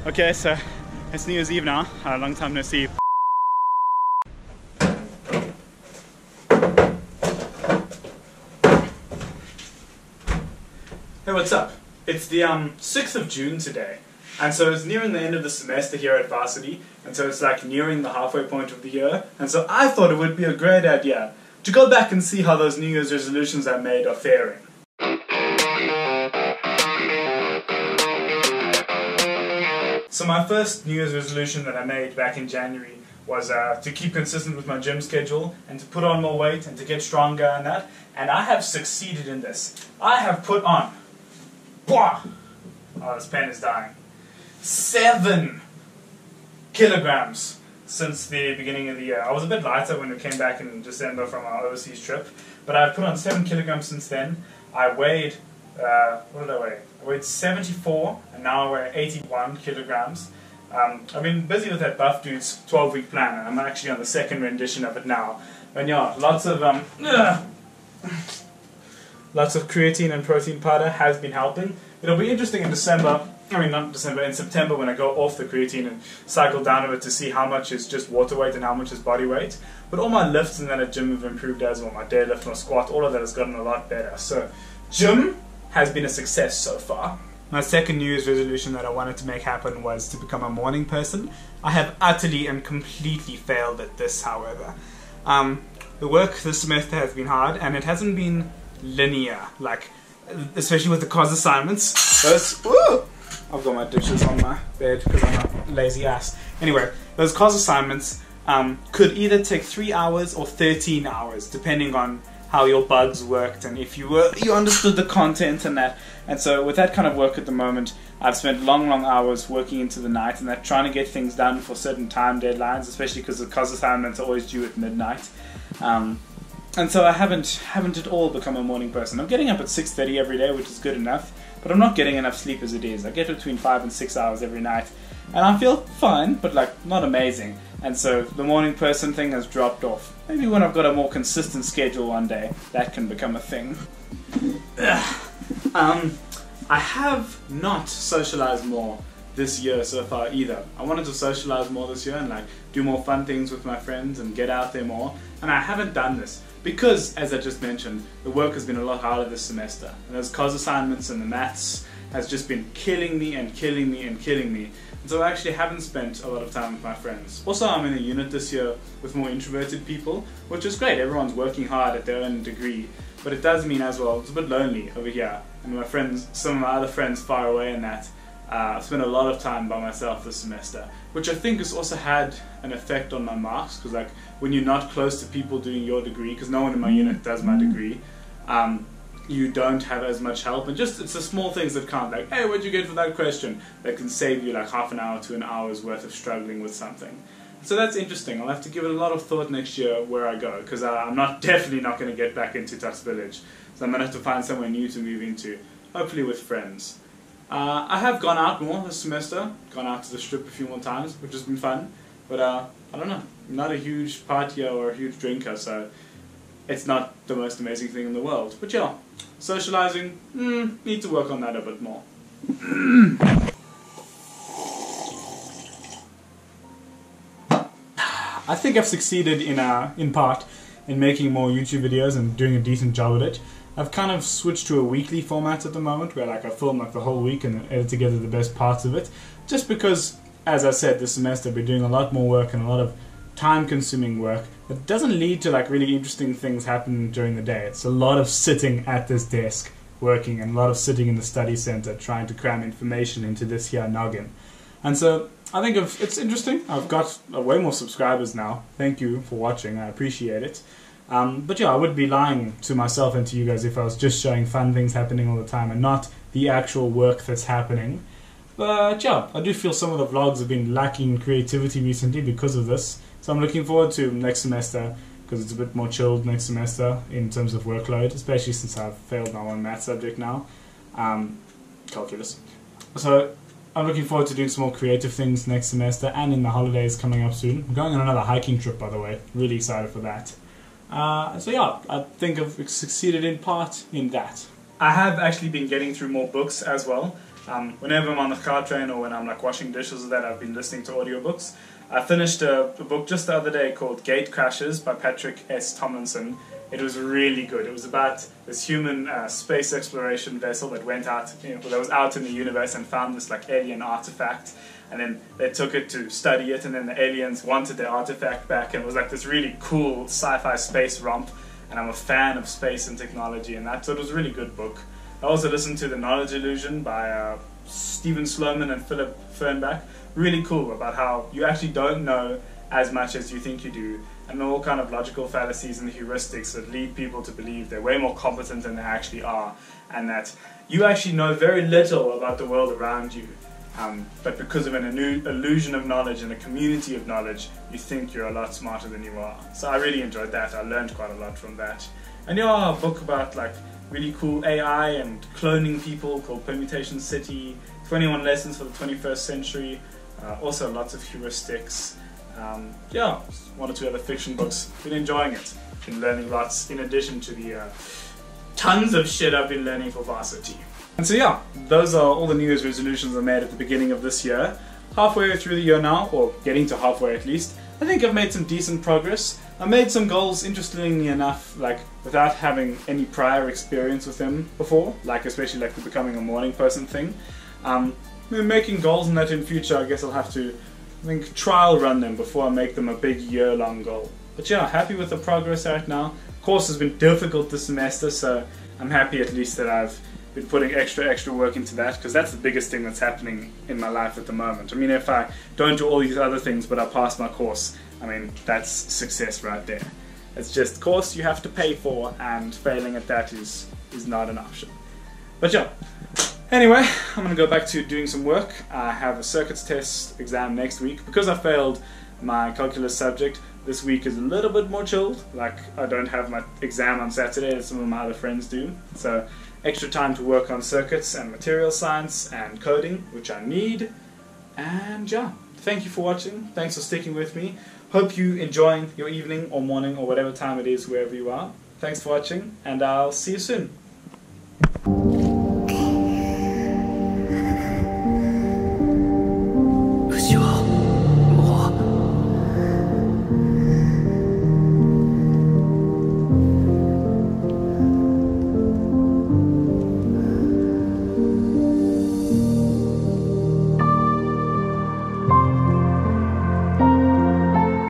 Okay, so it's New Year's Eve now. A long time no see. Hey, what's up? It's the 6th of June today, and so it's nearing the end of the semester here at Varsity, and so it's like nearing the halfway point of the year, and so I thought it would be a great idea to go back and see how those New Year's resolutions I made are faring. So my first New Year's resolution that I made back in January was to keep consistent with my gym schedule and to put on more weight and to get stronger and that, and I have succeeded in this. I have put on, oh, this pen is dying, 7 kilograms since the beginning of the year. I was a bit lighter when we came back in December from our overseas trip, but I've put on 7 kilograms since then. I weighed, what did I weigh? I weighed 74, and now I weigh 81 kilograms. I've been busy with that Buff Dudes 12-week plan, and I'm actually on the second rendition of it now. And yeah, lots of creatine and protein powder has been helping. It'll be interesting in December, in September when I go off the creatine and cycle down a bit to see how much is just water weight and how much is body weight. But all my lifts in that gym have improved as well. My deadlift, my squat, all of that has gotten a lot better. So, gym has been a success so far. My second New Year's resolution that I wanted to make happen was to become a morning person. I have utterly and completely failed at this, however. The work this semester has been hard, and it hasn't been linear, like, especially with the cos assignments. I've got my dishes on my bed because I'm a lazy ass. Anyway, those cos assignments could either take 3 hours or 13 hours, depending on how your bugs worked and if you understood the content and that. And so with that kind of work at the moment, I've spent long hours working into the night and that, trying to get things done for certain time deadlines, especially because the cos assignments are always due at midnight. And so I haven't at all become a morning person. I'm getting up at 6:30 every day, which is good enough, but I'm not getting enough sleep as it is. I get between 5 and 6 hours every night, and I feel fine, but like not amazing. And so the morning person thing has dropped off. Maybe when I've got a more consistent schedule one day, that can become a thing. I have not socialized more this year so far either. I wanted to socialize more this year and like do more fun things with my friends and get out there more, and I haven't done this because, as I just mentioned, the work has been a lot harder this semester, and those cos assignments and the maths has just been killing me and killing me and killing me. And so I actually haven't spent a lot of time with my friends. Also, I'm in a unit this year with more introverted people, which is great. Everyone's working hard at their own degree, but it does mean as well it's a bit lonely over here. And my friends, some of my other friends far away and that, I've spent a lot of time by myself this semester, which I think has also had an effect on my marks, because like when you're not close to people doing your degree, because no one in my unit does my degree, you don't have as much help, and just it's the small things that count, like, hey, what'd you get for that question, that can save you like half an hour to an hour's worth of struggling with something. So that's interesting. I'll have to give it a lot of thought next year where I go, because I'm definitely not going to get back into Tuks Village, so I'm going to have to find somewhere new to move into, hopefully with friends. I have gone out more this semester, gone out to the strip a few more times, which has been fun, but I don't know, I'm not a huge partier or a huge drinker, so it's not the most amazing thing in the world. But yeah, socializing, need to work on that a bit more. I think I've succeeded in part in making more YouTube videos and doing a decent job at it. I've kind of switched to a weekly format at the moment, where like I film like the whole week and then edit together the best parts of it, just because, as I said, this semester I've been doing a lot more work and a lot of time-consuming work that doesn't lead to like really interesting things happening during the day. It's a lot of sitting at this desk working and a lot of sitting in the study center trying to cram information into this here noggin. And so I think it's interesting. I've got way more subscribers now. Thank you for watching. I appreciate it. But yeah, I would be lying to myself and to you guys if I was just showing fun things happening all the time and not the actual work that's happening. But yeah, I do feel some of the vlogs have been lacking creativity recently because of this. So I'm looking forward to next semester, because it's a bit more chilled next semester in terms of workload, especially since I've failed my one math subject now, calculus. So I'm looking forward to doing some more creative things next semester and in the holidays coming up soon. I'm going on another hiking trip, by the way. Really excited for that. So yeah, I think I've succeeded in part in that. I have actually been getting through more books as well. Whenever I'm on the car train or when I'm like washing dishes or that, I've been listening to audiobooks. I finished a book just the other day called Gate Crashes by Patrick S. Tomlinson. It was really good. It was about this human space exploration vessel that went out, that was out in the universe and found this like alien artifact, and then they took it to study it, and then the aliens wanted their artifact back, and it was like this really cool sci-fi space romp. And I'm a fan of space and technology and that, so it was a really good book. I also listened to The Knowledge Illusion by Stephen Sloman and Philip Fernbach. Really cool about how you actually don't know as much as you think you do, and all kind of logical fallacies and heuristics that lead people to believe they're way more competent than they actually are, and that you actually know very little about the world around you. But because of an illusion of knowledge and a community of knowledge, you think you're a lot smarter than you are. So I really enjoyed that. I learned quite a lot from that. And a book about like really cool AI and cloning people called Permutation City, 21 Lessons for the 21st Century, also lots of heuristics. One or two other fiction books. Been enjoying it. Been learning lots in addition to the tons of shit I've been learning for varsity. And so those are all the New Year's resolutions I made at the beginning of this year. Halfway through the year now, or getting to halfway at least, I think I've made some decent progress. I made some goals, interestingly enough, like without having any prior experience with them before, like especially like the becoming a morning person thing. Making goals in that in future, I guess I'll have to trial run them before I make them a big year-long goal. But happy with the progress right now. Course has been difficult this semester, so I'm happy at least that I've been putting extra work into that, because that's the biggest thing that's happening in my life at the moment. I mean, if I don't do all these other things but I pass my course, I mean, that's success right there. It's just course you have to pay for, and failing at that is not an option. But anyway, I'm going to go back to doing some work. I have a circuits test exam next week. Because I failed my calculus subject, this week is a little bit more chilled. Like, I don't have my exam on Saturday as some of my other friends do. So extra time to work on circuits and material science and coding, which I need. And thank you for watching. Thanks for sticking with me. Hope you enjoying your evening or morning or whatever time it is wherever you are. Thanks for watching, and I'll see you soon.